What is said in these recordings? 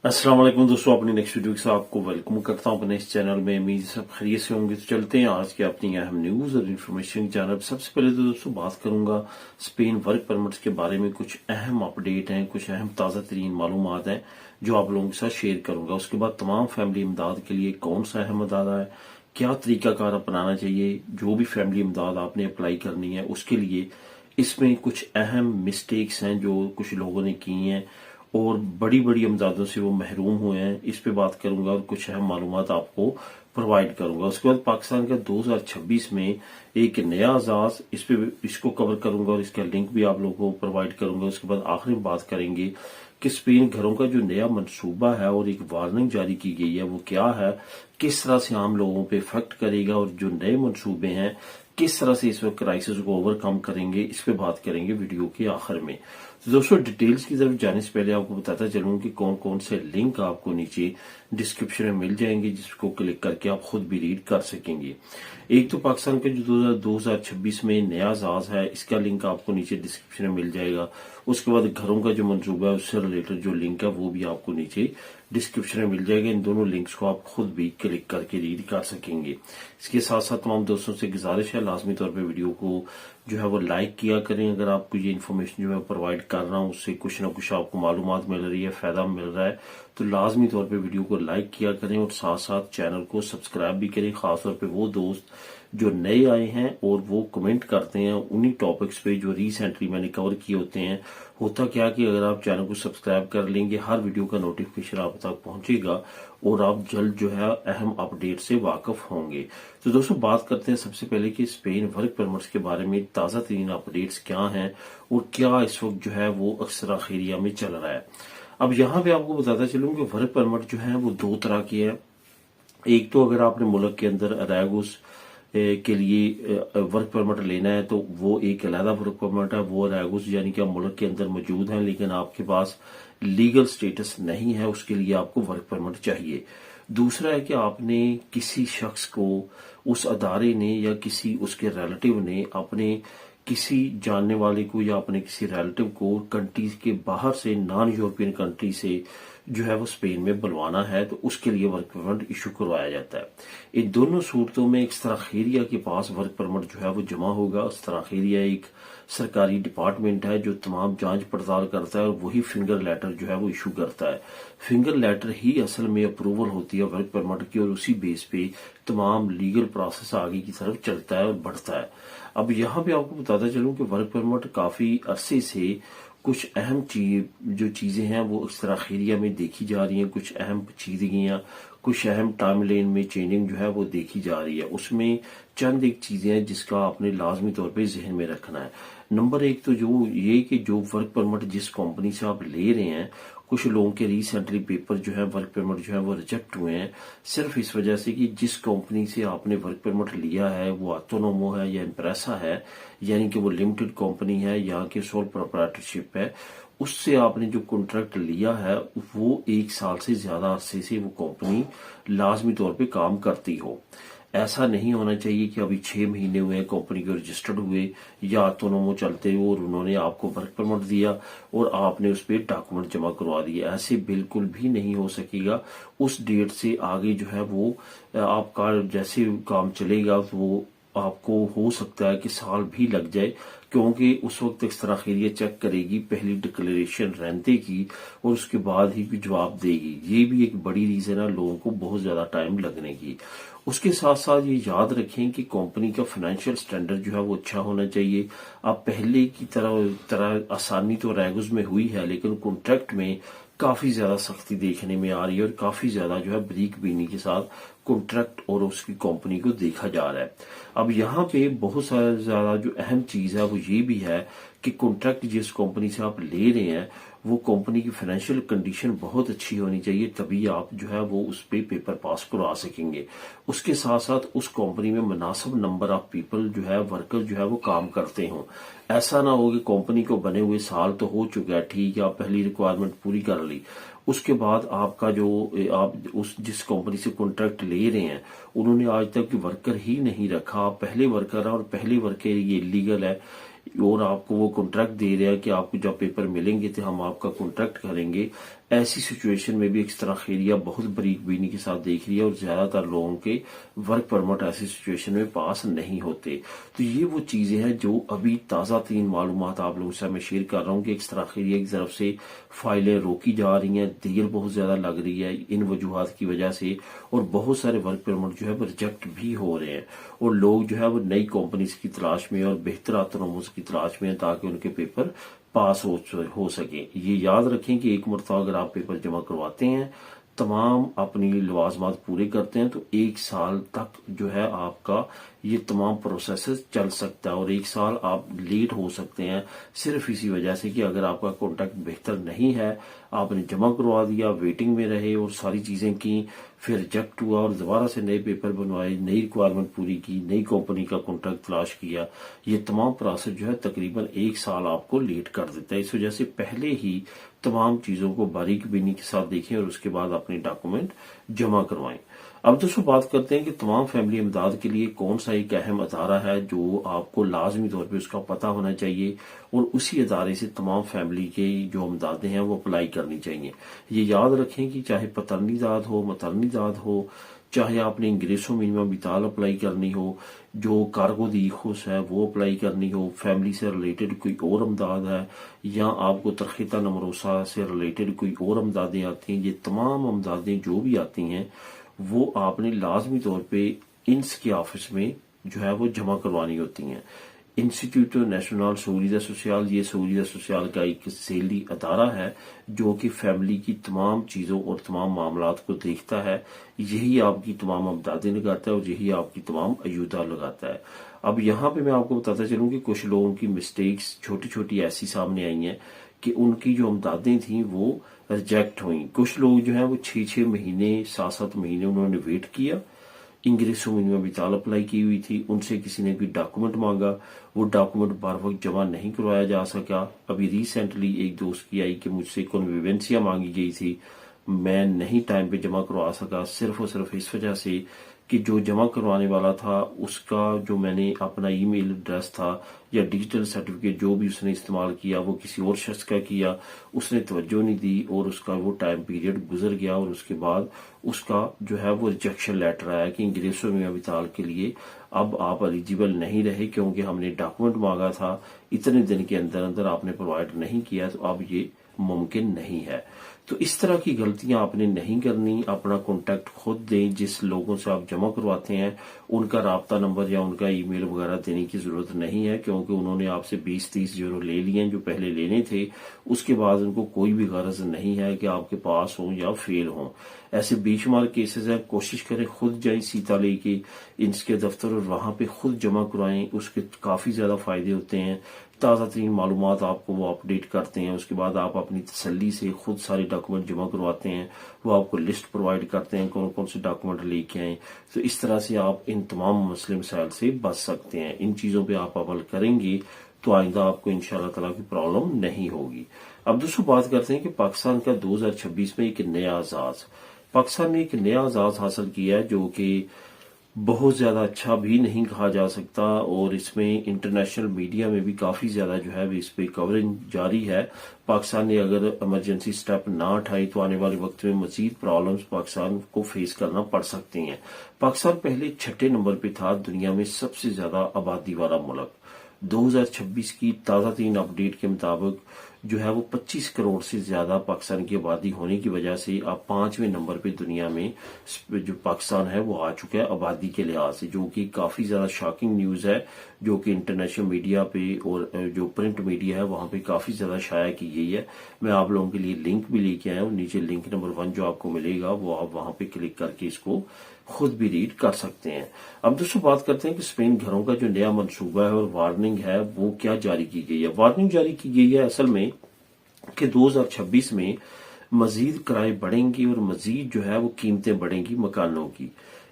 अस्सलाम वालेकुम दोस्तों, अपनी नेक्स्ट वीडियो के साथ आपको वेलकम करता हूं अपने इस चैनल में। उम्मीद सब खैरियत से होंगे। तो चलते हैं आज की अपनी अहम न्यूज और इन्फॉर्मेशन की जानब। सबसे पहले तो दोस्तों बात करूंगा स्पेन वर्क परमिट्स के बारे में। कुछ अहम अपडेट हैं, कुछ अहम ताज़ा तरीन मालूमात हैं जो आप लोगों के साथ शेयर करूंगा। उसके बाद तमाम फैमिली इमदाद के लिए कौन सा अहम इदारा है, क्या तरीकाकार अपनाना चाहिए, जो भी फैमिली इमदाद आपने अप्लाई करनी है उसके लिए इसमें कुछ अहम मिस्टेक्स हैं जो कुछ लोगों ने की हैं और बड़ी बड़ी अमदादों से वो महरूम हुए हैं। इस पे बात करूंगा और कुछ अहम मालूमात आपको प्रोवाइड करूंगा। उसके बाद पाकिस्तान का 2026 में एक नया आजाद इसको कवर करूंगा और इसका लिंक भी आप लोगों को प्रोवाइड करूंगा। उसके बाद आखिरी में बात करेंगे कि स्पेन घरों का जो नया मंसूबा है और एक वार्निंग जारी की गई है वो क्या है, किस तरह से आम लोगों पे इफेक्ट करेगा और जो नए मंसूबे हैं किस तरह से इस वक्त क्राइसिस को ओवरकम करेंगे, इस पे बात करेंगे वीडियो के आखिर में। तो दोस्तों डिटेल्स की तरफ जाने से पहले आपको बताता चलूं कि कौन कौन से लिंक आपको नीचे डिस्क्रिप्शन में मिल जाएंगे जिसको क्लिक करके आप खुद भी रीड कर सकेंगे। एक तो पाकिस्तान के जो 2026 में नया आजाद है इसका लिंक आपको नीचे डिस्क्रिप्शन में मिल जाएगा। उसके बाद घरों का जो मंसूबा है उससे रिलेटेड जो लिंक है वो भी आपको नीचे डिस्क्रिप्शन में मिल जाएगा। इन दोनों लिंक्स को आप खुद भी क्लिक करके रीड कर सकेंगे। इसके साथ साथ तमाम दोस्तों से गुजारिश है लाजमी तौर पे वीडियो को जो है वो लाइक किया करें। अगर आपको ये इन्फॉर्मेशन जो मैं प्रोवाइड कर रहा हूँ उससे कुछ ना कुछ आपको मालूमात मिल रही है, फायदा मिल रहा है, तो लाजमी तौर पे वीडियो को लाइक किया करें और साथ साथ चैनल को सब्सक्राइब भी करें। खासतौर पे वो दोस्त जो नए आए हैं और वो कमेंट करते हैं उन्हीं टॉपिक्स पे जो रिसेंटली मैंने कवर किए होते हैं। होता क्या कि अगर आप चैनल को सब्सक्राइब कर लेंगे हर वीडियो का नोटिफिकेशन आप तक पहुंचेगा और आप जल्द जो है अहम अपडेट से वाकिफ होंगे। तो दोस्तों बात करते हैं सबसे पहले कि स्पेन वर्क परमिट्स के बारे में ताज़ा तरीन अपडेट्स क्या हैं और क्या इस वक्त जो है वो अक्सर एरिया में चल रहा है। अब यहाँ पे आपको बताता चलूँ कि वर्क परमिट जो है वो दो तरह की है। एक तो अगर आपने मुल्क के अंदर अरागुस के लिए वर्क परमिट लेना है तो वो एक अलहदा वर्क परमिट है। वो अरागुस यानी कि आप मुल्क के अंदर मौजूद हैं लेकिन आपके पास लीगल स्टेटस नहीं है, उसके लिए आपको वर्क परमिट चाहिए। दूसरा है कि आपने किसी शख्स को, उस अदारे ने या किसी उसके रिलेटिव ने अपने किसी जानने वाले को या अपने किसी रिलेटिव को कंट्री के बाहर से, नॉन यूरोपियन कंट्री से जो है वो स्पेन में बुलवाना है तो उसके लिए वर्क परमिट इशू करवाया जाता है। इन दोनों सूरतों में एक सराखेरिया के पास वर्क परमिट जो है वो जमा होगा। सराखेरिया एक सरकारी डिपार्टमेंट है जो तमाम जांच पड़ताल करता है और वही फिंगर लेटर जो है वो इशू करता है। फिंगर लेटर ही असल में अप्रूवल होती है वर्क परमिट की और उसी बेस पे तमाम लीगल प्रोसेस आगे की तरफ चलता है और बढ़ता है। अब यहाँ पे आपको बताता चलूं कि वर्क परमिट काफी अरसे से कुछ अहम जो चीजें हैं वो इस तरह एरिया में देखी जा रही हैं। कुछ अहम पेचीदगियां, कुछ अहम टाइम लेन में चेंजिंग जो है वो देखी जा रही है। उसमें चंद एक चीजें हैं जिसका आपने लाजमी तौर पे जहन में रखना है। नंबर एक तो जो ये कि जो वर्क परमिट जिस कंपनी से आप ले रहे हैं, कुछ लोगों के रिसेंटली पेपर जो है वर्क परमिट जो है वो रिजेक्ट हुए हैं सिर्फ इस वजह से कि जिस कंपनी से आपने वर्क परमिट लिया है वो ऑटोनोमो है या इम्प्रेसा है, यानी कि वो लिमिटेड कंपनी है, यहाँ के सोल प्रोप्राइटरशिप है। उससे आपने जो कॉन्ट्रैक्ट लिया है वो 1 साल से ज्यादा अरसे से वो कंपनी लाजमी तौर पे काम करती हो। ऐसा नहीं होना चाहिए कि अभी 6 महीने हुए कंपनी को रजिस्टर्ड हुए या ऑटोनोमो चलते हुए और उन्होंने आपको वर्क परमिट दिया और आपने उस पर डॉक्यूमेंट जमा करवा दिए। ऐसे बिल्कुल भी नहीं हो सकेगा। उस डेट से आगे जो है वो आपका जैसे काम चलेगा तो वो आपको हो सकता है कि साल भी लग जाए, क्योंकि उस वक्त इस तरह खैरिया चेक करेगी पहली डिक्लेरेशन रेंटे की और उसके बाद ही जवाब देगी। ये भी एक बड़ी रीजन है लोगों को बहुत ज्यादा टाइम लगने की। उसके साथ साथ ये याद रखें कि कंपनी का फाइनेंशियल स्टैंडर्ड जो है वो अच्छा होना चाहिए। अब पहले की तरह आसानी तो रैगुस में हुई है लेकिन कॉन्ट्रैक्ट में काफी ज्यादा सख्ती देखने में आ रही है और काफी ज्यादा जो है बरीक बीनी के साथ कॉन्ट्रैक्ट और उसकी कंपनी को देखा जा रहा है। अब यहाँ पे बहुत सारा ज्यादा जो अहम चीज है वो ये भी है कि कॉन्ट्रैक्ट जिस कंपनी से आप ले रहे हैं वो कंपनी की फाइनेंशियल कंडीशन बहुत अच्छी होनी चाहिए, तभी आप जो है वो उस पे पेपर पास करवा सकेंगे। उसके साथ साथ उस कंपनी में मुनासिब नंबर ऑफ पीपल जो है वर्कर जो है वो काम करते हों। ऐसा ना हो कि कंपनी को बने हुए साल तो हो चुका है, ठीक है, आप पहली रिक्वायरमेंट पूरी कर ली, उसके बाद आपका जो आप उस जिस कंपनी से कॉन्ट्रैक्ट ले रहे हैं उन्होंने आज तक वर्कर ही नहीं रखा। आप पहले वर्कर है और पहले वर्कर ये इलीगल है और आपको वो कॉन्ट्रैक्ट दे रहे हैं कि आपको जब पेपर मिलेंगे तो हम आपका कॉन्ट्रैक्ट करेंगे। ایسی سچویشن میں بھی ایکسٹرا خیریہ بہت باریک بینی کے ساتھ دیکھ رہی ہے اور زیادہ تر لوگوں کے ورک پرمٹ ایسی سچویشن میں پاس نہیں ہوتے. تو یہ وہ چیزیں ہیں جو ابھی تازہ ترین معلومات آپ لوگوں سے میں شیئر کر رہا ہوں کہ ایکسٹرا خیریہ کی طرف سے فائلیں روکی جا رہی ہیں، دیر بہت زیادہ لگ رہی ہے ان وجوہات کی وجہ سے، اور بہت سارے ورک پرمٹ جو ہے وہ ریجیکٹ بھی ہو رہے ہیں، اور لوگ جو ہے وہ نئی کمپنیز کی تلاش میں اور بہتر آتنومز کی تلاش میں ہیں تاکہ ان کے پیپر پاس ہو سکیں. یہ یاد رکھیں کہ ایک مرتبہ اگر آپ پیپر جمع کرواتے ہیں، تمام اپنی لوازمات پورے کرتے ہیں، تو 1 سال تک جو ہے آپ کا یہ تمام پروسیسز چل سکتا ہے، اور 1 سال آپ لیٹ ہو سکتے ہیں صرف اسی وجہ سے کہ اگر آپ کا کانٹیکٹ بہتر نہیں ہے، آپ نے جمع کروا دیا، ویٹنگ میں رہے اور ساری چیزیں کی، پھر ریجیکٹ ہوا اور دوبارہ سے نئے پیپر بنوائے، نئی ریکوائرمنٹ پوری کی، نئی کمپنی کا کانٹیکٹ تلاش کیا، یہ تمام پروسیس جو ہے تقریباً 1 سال آپ کو لیٹ کر دیتا ہے. اس وجہ سے پہلے ہی تمام چیزوں کو باریک بینی کے ساتھ دیکھیں اور اس کے بعد اپنی ڈاکومنٹ جمع کروائیں. اب دوستوں بات کرتے ہیں کہ تمام فیملی امداد کے لیے کون سا ایک اہم ادارہ ہے جو آپ کو لازمی طور پہ اس کا پتہ ہونا چاہیے، اور اسی ادارے سے تمام فیملی کے جو امدادیں ہیں وہ اپلائی کرنی چاہیے. یہ یاد رکھیں کہ چاہے پترنی داد ہو، مترنی داد ہو، چاہے آپ نے انگریسو منیمم وطال اپلائی کرنی ہو، جو کارگو دی خوش ہے وہ اپلائی کرنی ہو، فیملی سے ریلیٹڈ کوئی اور امداد ہے، یا آپ کو ترخیتہ نمروسہ سے ریلیٹڈ کوئی اور امدادیں آتی ہیں، یہ تمام امدادیں جو بھی آتی ہیں وہ آپ نے لازمی طور پہ انس کے آفس میں جو ہے وہ جمع کروانی ہوتی ہیں. انسٹیٹیوٹ نیشنل سہولیت سوشل، یہ سہولیت سوشل کا ایک ذیلی ادارہ ہے جو کہ فیملی کی تمام چیزوں اور تمام معاملات کو دیکھتا ہے. یہی آپ کی تمام امدادیں لگاتا ہے اور یہی آپ کی تمام ایودہ لگاتا ہے. اب یہاں پہ میں آپ کو بتاتا چلوں کہ کچھ لوگوں کی مسٹیکس چھوٹی چھوٹی ایسی سامنے آئی ہیں کہ ان کی جو امدادیں تھیں وہ ریجیکٹ ہوئیں. کچھ لوگ جو ہیں وہ 6 مہینے 7 مہینے انہوں نے ویٹ کیا، انگریسو منیمم وطال اپلائی کی ہوئی تھی، ان سے کسی نے کوئی ڈاکومنٹ مانگا، وہ ڈاکومنٹ بر وقت جمع نہیں کروایا جا سکا. ابھی ریسنٹلی ایک دوست کی آئی کہ مجھ سے کنویوینسیاں مانگی گئی تھی، میں نہیں ٹائم پہ جمع کروا سکا، صرف اور صرف اس وجہ سے کہ جو جمع کروانے والا تھا اس کا جو میں نے اپنا ای میل ایڈریس تھا یا ڈیجیٹل سرٹیفکیٹ جو بھی اس نے استعمال کیا وہ کسی اور شخص کا کیا، اس نے توجہ نہیں دی اور اس کا وہ ٹائم پیریڈ گزر گیا، اور اس کے بعد اس کا جو ہے وہ ریجیکشن لیٹر آیا کہ انگریسو منیمم وطال کے لیے اب آپ ایلیجیبل نہیں رہے کیونکہ ہم نے ڈاکومنٹ مانگا تھا، اتنے دن کے اندر اندر آپ نے پرووائڈ نہیں کیا، تو اب یہ ممکن نہیں ہے. تو اس طرح کی غلطیاں آپ نے نہیں کرنی. اپنا کانٹیکٹ خود دیں، جس لوگوں سے آپ جمع کرواتے ہیں ان کا رابطہ نمبر یا ان کا ای میل وغیرہ دینے کی ضرورت نہیں ہے، کیونکہ انہوں نے آپ سے 20-30 یورو لے لیے ہیں جو پہلے لینے تھے، اس کے بعد ان کو کوئی بھی غرض نہیں ہے کہ آپ کے پاس ہوں یا فیل ہوں. ایسے بے شمار کیسز ہیں، کوشش کریں خود جائیں سیتا لے کے انس کے دفتر اور وہاں پہ خود جمع کروائیں، اس کے کافی زیادہ فائدے ہوتے ہیں. تازہ ترین معلومات آپ کو وہ اپڈیٹ کرتے ہیں، اس کے بعد آپ اپنی تسلی سے خود سارے ڈاکومنٹ جمع کرواتے ہیں، وہ آپ کو لسٹ پرووائڈ کرتے ہیں کون کون سے ڈاکومنٹ لے کے آئیں. تو اس طرح سے آپ ان تمام مسئلے مسائل سے بچ سکتے ہیں. ان چیزوں پہ آپ عمل کریں گے تو آئندہ آپ کو انشاءاللہ تعالیٰ کی پرابلم نہیں ہوگی. اب دوستوں بات کرتے ہیں کہ پاکستان کا 2026 میں ایک نیا اعزاز، پاکستان نے ایک نیا اعزاز حاصل کیا ہے جو کہ بہت زیادہ اچھا بھی نہیں کہا جا سکتا، اور اس میں انٹرنیشنل میڈیا میں بھی کافی زیادہ جو ہے اس پہ کوریج جاری ہے. پاکستان نے اگر ایمرجنسی سٹیپ نہ اٹھائی تو آنے والے وقت میں مزید پرابلمز پاکستان کو فیس کرنا پڑ سکتی ہیں. پاکستان پہلے 6 نمبر پہ تھا دنیا میں سب سے زیادہ آبادی والا ملک. 2026 کی تازہ ترین اپڈیٹ کے مطابق جو ہے وہ 25 کروڑ سے زیادہ پاکستان کی آبادی ہونے کی وجہ سے اب 5ویں نمبر پہ دنیا میں جو پاکستان ہے وہ آ چکا ہے آبادی کے لحاظ سے، جو کہ کافی زیادہ شاکنگ نیوز ہے، جو کہ انٹرنیشنل میڈیا پہ اور جو پرنٹ میڈیا ہے وہاں پہ کافی زیادہ شائع کی گئی ہے. میں آپ لوگوں کے لیے لنک بھی لے کے آیا ہوں، نیچے لنک نمبر 1 جو آپ کو ملے گا وہ آپ وہاں پہ کلک کر کے اس کو خود بھی ریڈ کر سکتے ہیں. اب دوستوں بات کرتے ہیں کہ اسپین گھروں کا جو نیا منصوبہ ہے اور وارننگ ہے وہ کیا جاری کی گئی ہے. وارننگ جاری کی گئی ہے اصل میں کہ 2026 میں مزید کرائے بڑھیں گی اور مزید جو ہے وہ قیمتیں بڑھیں گی مکانوں کی.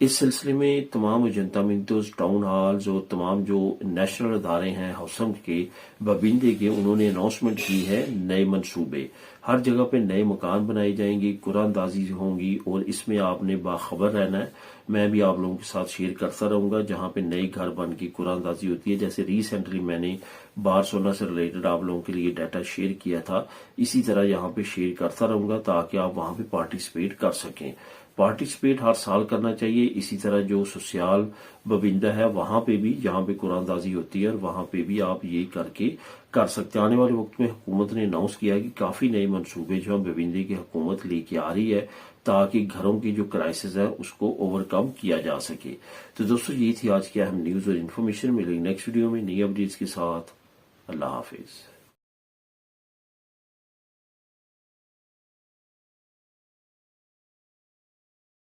इस सिलसिले में तमाम जनता मीटिंग्स, टाउन हॉल्स और तमाम जो नेशनल अदारे हैं हौसम के, बबिंदे के, उन्होंने अनाउंसमेंट की है नए मंसूबे। हर जगह पे नए मकान बनाए जाएंगे, कुरानदाजी होंगी और इसमें आपने बाखबर रहना है। मैं भी आप लोगों के साथ शेयर करता रहूंगा जहां पे नए घर बन के कुरानदाजी होती है। जैसे रिसेंटली मैंने बारसोना से रिलेटेड आप लोगों के लिए डाटा शेयर किया था, इसी तरह यहाँ पे शेयर करता रहूंगा ताकि आप वहां पे पार्टिसिपेट कर सकें। पार्टिसिपेट हर साल करना चाहिए। इसी तरह जो सोशल बबिंदा है वहां पे भी, जहां पे कुरानदाजी होती है, और वहां पे भी आप ये करके कर सकते हैं। आने वाले वक्त में हुकूमत ने अनाउंस किया कि काफी नए मंसूबे जो है बबिंदे की हुकूमत लेके आ रही है ताकि घरों की जो क्राइसिस है उसको ओवरकम किया जा सके। तो दोस्तों ये थी आज की अहम न्यूज और इन्फॉर्मेशन। मिलेगी नेक्स्ट वीडियो में नई अपडेट्स के साथ। अल्लाह हाफिज।